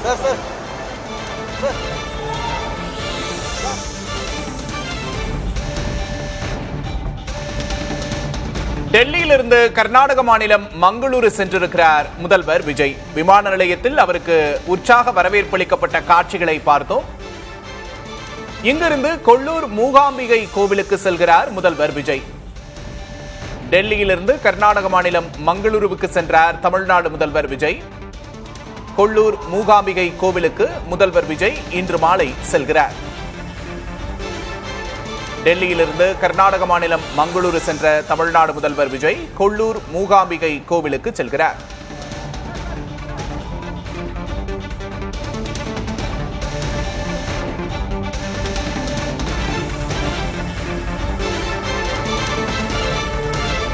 டெல்லியிலிருந்து கர்நாடக மாநிலம் மங்களூரு சென்றிருக்கிறார் முதல்வர் விஜய். விமான நிலையத்தில் அவருக்கு உற்சாக வரவேற்பளிக்கப்பட்ட காட்சிகளை பார்த்தோம். இங்கிருந்து கொல்லூர் மூகாம்பிகை கோவிலுக்கு செல்கிறார் முதல்வர் விஜய். டெல்லியிலிருந்து கர்நாடக மாநிலம் மங்களூருவுக்கு சென்றார் தமிழ்நாடு முதல்வர் விஜய். கொல்லூர் மூகாம்பிகை கோவிலுக்கு முதல்வர் விஜய் இன்று மாலை செல்கிறார். டெல்லியிலிருந்து கர்நாடக மாநிலம் மங்களூரு சென்ற தமிழ்நாடு முதல்வர் விஜய் கொல்லூர் மூகாம்பிகை கோவிலுக்கு செல்கிறார்.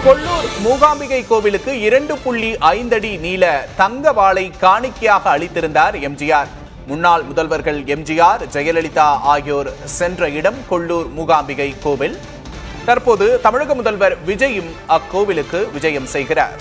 கொல்லூர் மூகாம்பிகை கோவிலுக்கு 2.5 அடி நீள தங்க வாளை காணிக்கையாக அளித்திருந்தார் எம்ஜிஆர். முன்னாள் முதல்வர்கள் எம்ஜிஆர், ஜெயலலிதா ஆகியோர் சென்ற இடம் கொல்லூர் மூகாம்பிகை கோவில். தற்போது தமிழக முதல்வர் விஜயும் அக்கோவிலுக்கு விஜயம் செய்கிறார்.